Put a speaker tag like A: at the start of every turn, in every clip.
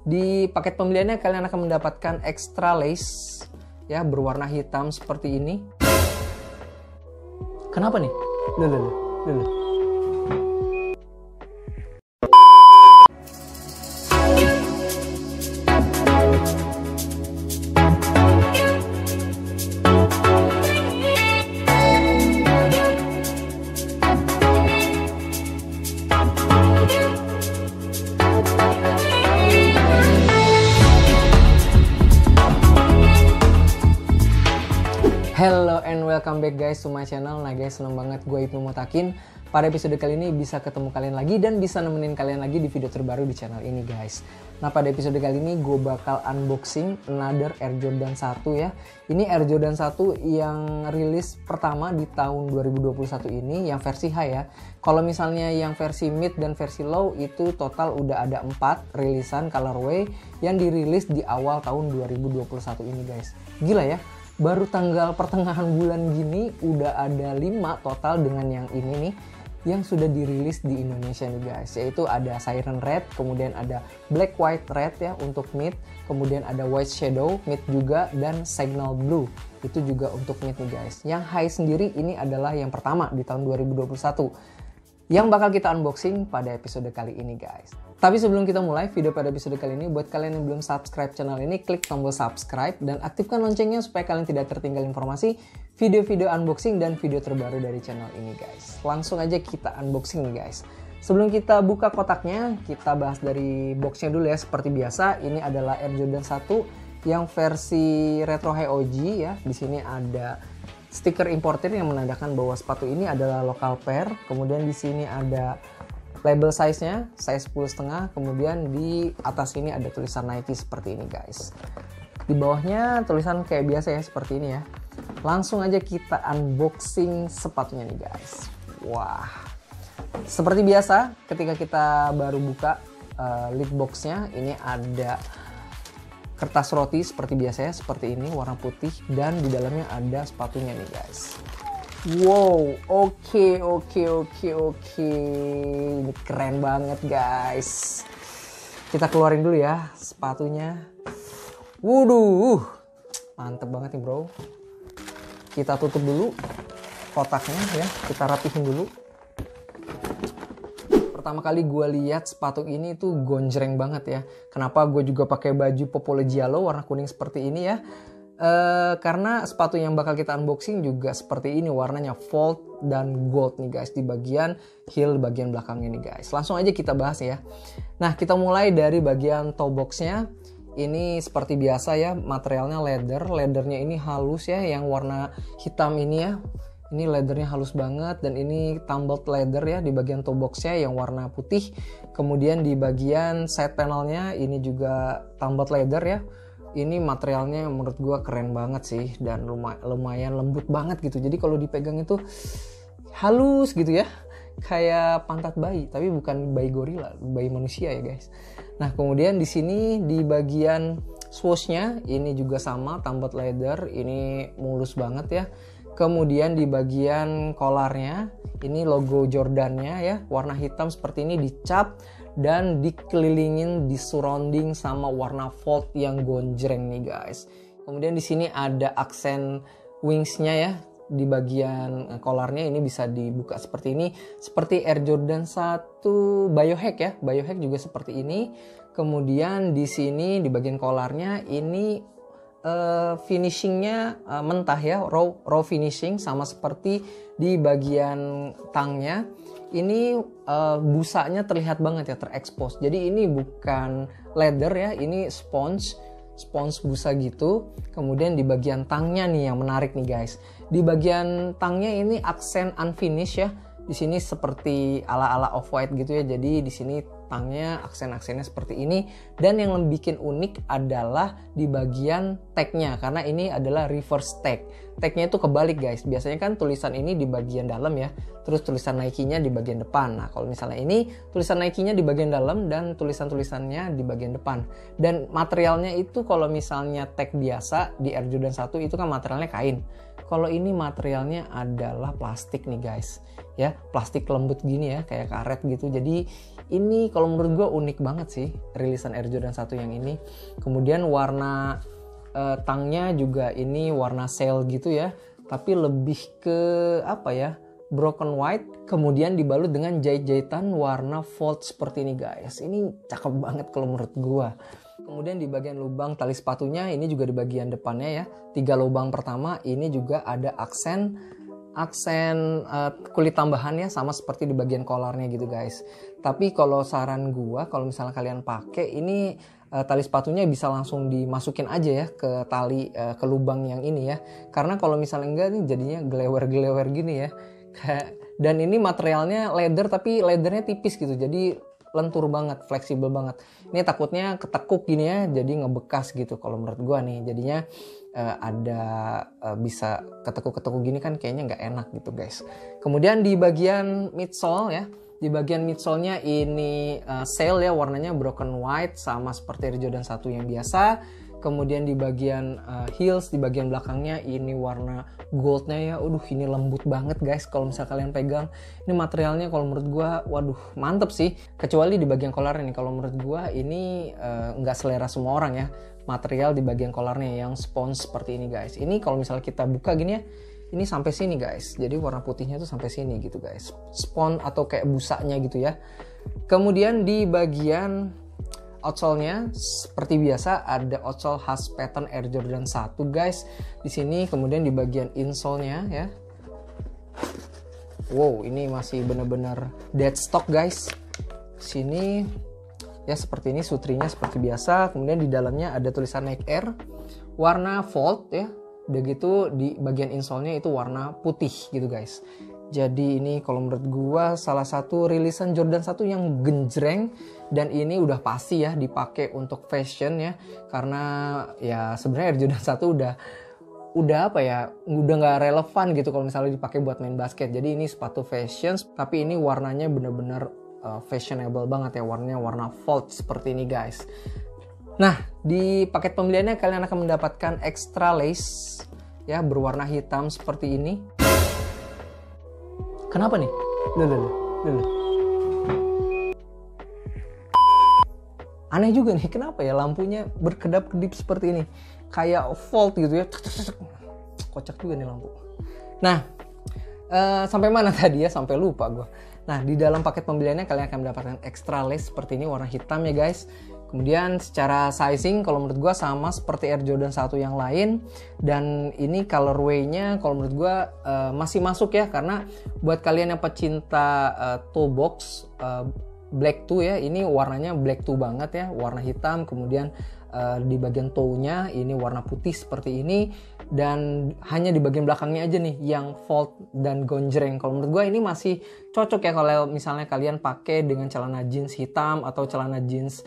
A: Di paket pembeliannya kalian akan mendapatkan extra lace ya berwarna hitam seperti ini. Kenapa nih? Loh. Hello and welcome back guys to my channel. Nah guys, seneng banget gue Ibnu Motakin. Pada episode kali ini bisa ketemu kalian lagi dan bisa nemenin kalian lagi di video terbaru di channel ini guys. Nah pada episode kali ini gue bakal unboxing another Air Jordan 1 ya. Ini Air Jordan 1 yang rilis pertama di tahun 2021 ini yang versi high ya. Kalau misalnya yang versi mid dan versi low itu total udah ada 4 rilisan colorway yang dirilis di awal tahun 2021 ini guys. Gila ya. Baru tanggal pertengahan bulan gini udah ada 5 total dengan yang ini nih yang sudah dirilis di Indonesia nih guys, yaitu ada Siren Red, kemudian ada Black White Red ya untuk mid, kemudian ada White Shadow mid juga, dan Signal Blue itu juga untuk mid nih guys. Yang high sendiri ini adalah yang pertama di tahun 2021 yang bakal kita unboxing pada episode kali ini guys. Tapi sebelum kita mulai video pada episode kali ini, buat kalian yang belum subscribe channel ini, klik tombol subscribe dan aktifkan loncengnya supaya kalian tidak tertinggal informasi video-video unboxing dan video terbaru dari channel ini guys. Langsung aja kita unboxing nih guys. Sebelum kita buka kotaknya, kita bahas dari boxnya dulu ya. Seperti biasa, ini adalah Air Jordan 1 yang versi Retro High OG ya. Di sini ada stiker importer yang menandakan bahwa sepatu ini adalah local pair. Kemudian di sini ada label size-nya, size 10,5. Kemudian di atas ini ada tulisan Nike seperti ini guys. Di bawahnya tulisan kayak biasa ya, seperti ini ya. Langsung aja kita unboxing sepatunya nih guys. Wah, seperti biasa ketika kita baru buka lid box-nya, ini ada kertas roti seperti biasa ya, seperti ini warna putih, dan di dalamnya ada sepatunya nih guys. Wow, oke. Ini keren banget guys. Kita keluarin dulu ya sepatunya. Waduh, mantep banget nih bro. Kita tutup dulu kotaknya ya, kita rapihin dulu. Pertama kali gue lihat sepatu ini tuh gonjreng banget ya. Kenapa gue juga pakai baju Popolo Giallo warna kuning seperti ini ya? Karena sepatu yang bakal kita unboxing juga seperti ini, warnanya fold dan gold nih guys di bagian heel bagian belakangnya nih guys. Langsung aja kita bahas ya. Nah kita mulai dari bagian toe boxnya. Ini seperti biasa ya, materialnya leathernya ini halus ya, yang warna hitam ini ya. Ini leathernya halus banget, dan ini tumbled leather ya di bagian toe boxnya yang warna putih. Kemudian di bagian side panelnya ini juga tumbled leather ya. Ini materialnya menurut gua keren banget sih, dan lumayan lembut banget gitu. Jadi kalau dipegang itu halus gitu ya, kayak pantat bayi, tapi bukan bayi gorila, bayi manusia ya guys. Nah kemudian di sini di bagian swoosh-nya ini juga sama, tumbled leather, ini mulus banget ya. Kemudian di bagian collarnya ini logo Jordan-nya ya, warna hitam seperti ini dicap dan dikelilingin di surrounding sama warna fold yang gonjreng nih guys. Kemudian di sini ada aksen wings-nya ya, di bagian collarnya ini bisa dibuka seperti ini, seperti Air Jordan 1 Biohack ya. Biohack juga seperti ini. Kemudian di sini di bagian collarnya ini finishingnya mentah ya, raw finishing, sama seperti di bagian tangnya. Ini busanya terlihat banget ya, terekspos. Jadi ini bukan leather ya, ini sponge busa gitu. Kemudian di bagian tangnya nih yang menarik nih guys. Di bagian tangnya ini aksen unfinished ya. Di sini seperti ala-ala off-white gitu ya. Jadi di sini tangnya aksen-aksennya seperti ini. Dan yang lebih bikin unik adalah di bagian tagnya, karena ini adalah reverse tag. Tagnya itu kebalik guys. Biasanya kan tulisan ini di bagian dalam ya, terus tulisan Nike-nya di bagian depan. Nah kalau misalnya ini tulisan Nike-nya di bagian dalam dan tulisan-tulisannya di bagian depan. Dan materialnya itu kalau misalnya tag biasa di Air Jordan 1 itu kan materialnya kain. Kalau ini materialnya adalah plastik nih guys, ya plastik lembut gini ya, kayak karet gitu. Jadi ini kalau menurut gue unik banget sih rilisan Air Jordan 1 yang ini. Kemudian warna tangnya juga ini warna sail gitu ya, tapi lebih ke apa ya, broken white, kemudian dibalut dengan jahit-jahitan warna fold seperti ini guys. Ini cakep banget kalau menurut gue. Kemudian di bagian lubang tali sepatunya ini juga di bagian depannya ya, 3 lubang pertama ini juga ada aksen kulit tambahan ya, sama seperti di bagian collarnya gitu guys. Tapi kalau saran gua, kalau misalnya kalian pakai ini tali sepatunya bisa langsung dimasukin aja ya ke tali ke lubang yang ini ya, karena kalau misalnya enggak nih jadinya gelewer-gelewer gini ya. Dan ini materialnya leather, tapi leathernya tipis gitu, jadi lentur banget, fleksibel banget. Ini takutnya ketekuk gini ya, jadi ngebekas gitu kalau menurut gua nih. Jadinya bisa ketekuk-ketekuk gini kan kayaknya nggak enak gitu guys. Kemudian di bagian midsole ya, di bagian midsole-nya ini sail ya, warnanya broken white sama seperti Air Jordan 1 yang biasa. Kemudian di bagian heels, di bagian belakangnya ini warna goldnya ya. Ini lembut banget guys kalau misalnya kalian pegang. Ini materialnya kalau menurut gua waduh mantep sih. Kecuali di bagian collar ini, kalau menurut gua ini nggak selera semua orang ya. Material di bagian collarnya yang spons seperti ini guys. Ini kalau misalnya kita buka gini ya, ini sampai sini guys. Jadi warna putihnya tuh sampai sini gitu guys. Spons atau kayak busanya gitu ya. Kemudian di bagian outsole-nya seperti biasa ada outsole khas pattern Air Jordan 1 guys. Di sini kemudian di bagian insole-nya ya. Wow, ini masih bener-bener dead stock guys. Sini ya seperti ini, sutrinya seperti biasa. Kemudian di dalamnya ada tulisan Nike Air warna fold ya. Udah gitu di bagian insole-nya itu warna putih gitu guys. Jadi ini kalau menurut gua salah satu rilisan Jordan 1 yang genjreng, dan ini udah pasti ya dipakai untuk fashion ya, karena ya sebenarnya Air Jordan 1 udah apa ya, udah nggak relevan gitu kalau misalnya dipakai buat main basket. Jadi ini sepatu fashion, tapi ini warnanya bener-bener fashionable banget ya, warnanya warna fold seperti ini guys. Nah, di paket pembeliannya kalian akan mendapatkan extra lace ya berwarna hitam seperti ini. Kenapa nih? Loh. Aneh juga nih, kenapa ya lampunya berkedap-kedip seperti ini? Kayak fold gitu ya. Kocak juga nih lampu. Nah, sampai mana tadi ya? Sampai lupa gue. Nah, di dalam paket pembeliannya kalian akan mendapatkan extra lace seperti ini warna hitam ya guys. Kemudian secara sizing kalau menurut gue sama seperti Air Jordan 1 yang lain. Dan ini colorway-nya kalau menurut gue masih masuk ya. Karena buat kalian yang pecinta toe box black 2 ya, ini warnanya black 2 banget ya, warna hitam. Kemudian di bagian toe-nya ini warna putih seperti ini, dan hanya di bagian belakangnya aja nih yang fold dan gonjreng. Kalau menurut gue ini masih cocok ya kalau misalnya kalian pakai dengan celana jeans hitam atau celana jeans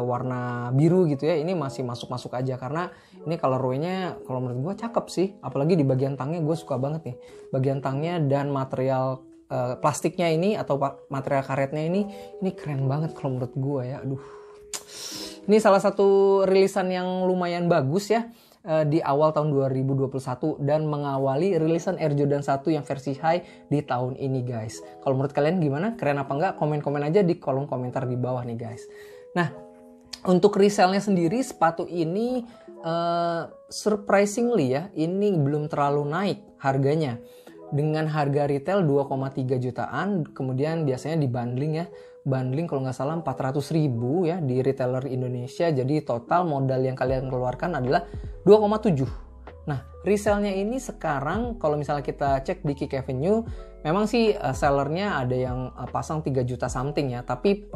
A: warna biru gitu ya. Ini masih masuk-masuk aja karena ini colorway-nya kalau menurut gue cakep sih. Apalagi di bagian tangnya gue suka banget nih, bagian tangnya dan material plastiknya ini atau material karetnya ini keren banget kalau menurut gue ya. Ini salah satu rilisan yang lumayan bagus ya di awal tahun 2021 dan mengawali rilisan Air Jordan 1 yang versi high di tahun ini guys. Kalau menurut kalian gimana? Keren apa enggak? Komen-komen aja di kolom komentar di bawah nih guys. Nah, untuk resellnya sendiri sepatu ini surprisingly ya, ini belum terlalu naik harganya. Dengan harga retail 2,3 jutaan, kemudian biasanya dibundling ya. Bundling kalau nggak salah 400.000 ya di retailer Indonesia. Jadi total modal yang kalian keluarkan adalah 2,7. Nah, resellnya ini sekarang kalau misalnya kita cek di Kick Avenue, memang sih sellernya ada yang pasang 3 juta something ya. Tapi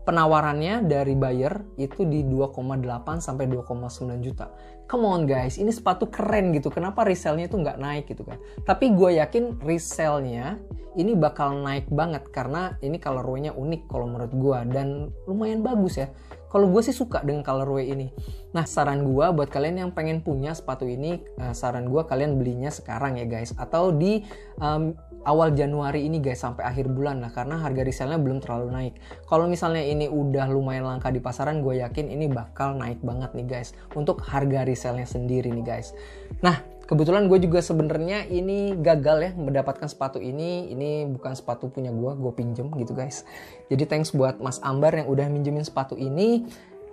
A: penawarannya dari buyer itu di 2,8 sampai 2,9 juta. Come on guys, ini sepatu keren gitu. Kenapa resellnya itu nggak naik gitu kan? Tapi gue yakin resellnya ini bakal naik banget karena ini colorway-nya unik kalau menurut gue dan lumayan bagus ya. Kalau gue sih suka dengan colorway ini. Nah, saran gue buat kalian yang pengen punya sepatu ini, saran gue kalian belinya sekarang ya guys, atau di awal Januari ini guys sampai akhir bulan lah, karena harga resellnya belum terlalu naik. Kalau misalnya ini udah lumayan langka di pasaran, gue yakin ini bakal naik banget nih guys untuk harga resellnya sendiri nih guys. Nah, Kebetulan gue juga sebenarnya ini gagal ya mendapatkan sepatu ini. Ini bukan sepatu punya gue pinjem gitu guys. Jadi thanks buat Mas Ambar yang udah minjemin sepatu ini.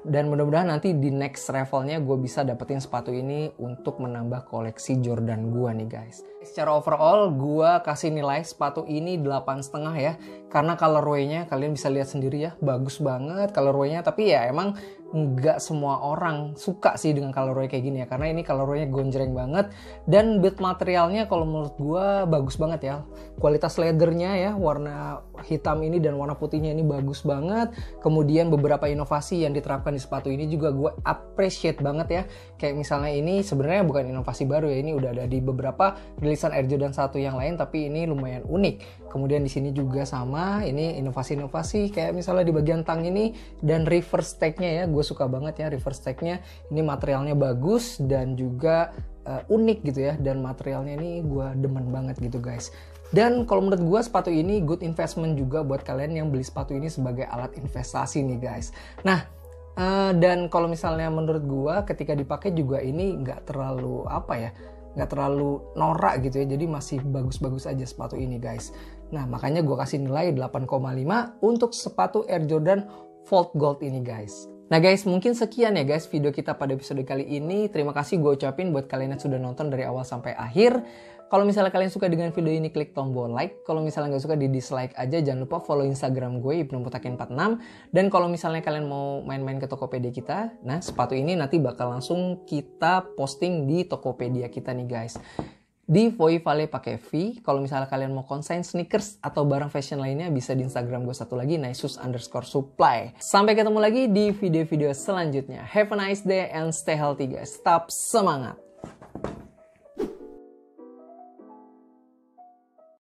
A: Dan mudah-mudahan nanti di next levelnya gue bisa dapetin sepatu ini untuk menambah koleksi Jordan gue nih guys. Secara overall gue kasih nilai sepatu ini 8,5 ya. Karena colorway-nya kalian bisa lihat sendiri ya, bagus banget colorway-nya. Tapi ya emang nggak semua orang suka sih dengan colorway kayak gini ya. Karena ini colorway-nya gonjreng banget. Dan build materialnya kalau menurut gue bagus banget ya. Kualitas leathernya ya, warna hitam ini dan warna putihnya ini bagus banget. Kemudian beberapa inovasi yang diterapkan di sepatu ini juga gue appreciate banget ya. Kayak misalnya ini sebenarnya bukan inovasi baru ya, ini udah ada di beberapa rilisan Air Jordan 1 yang lain, tapi ini lumayan unik. Kemudian di sini juga sama, ini inovasi-inovasi kayak misalnya di bagian tang ini dan reverse tag-nya ya, gue suka banget ya reverse tag-nya. Ini materialnya bagus dan juga unik gitu ya, dan materialnya ini gue demen banget gitu guys. Dan kalau menurut gue sepatu ini good investment juga buat kalian yang beli sepatu ini sebagai alat investasi nih guys. Nah, dan kalau misalnya menurut gue ketika dipakai juga ini nggak terlalu nggak terlalu norak gitu ya. Jadi masih bagus-bagus aja sepatu ini guys. Nah makanya gue kasih nilai 8,5 untuk sepatu Air Jordan Volt Gold ini guys. Nah guys, mungkin sekian ya guys video kita pada episode kali ini. Terima kasih gue ucapin buat kalian yang sudah nonton dari awal sampai akhir. Kalau misalnya kalian suka dengan video ini, klik tombol like. Kalau misalnya nggak suka, di dislike aja. Jangan lupa follow Instagram gue, ibnumutakin46. Dan kalau misalnya kalian mau main-main ke Tokopedia kita, nah sepatu ini nanti bakal langsung kita posting di Tokopedia kita nih guys. Di Voi Vale pakai V. Kalau misalnya kalian mau konsign sneakers atau barang fashion lainnya, bisa di Instagram gue satu lagi, naisus_supply. Sampai ketemu lagi di video-video selanjutnya. Have a nice day and stay healthy guys. Tetap semangat!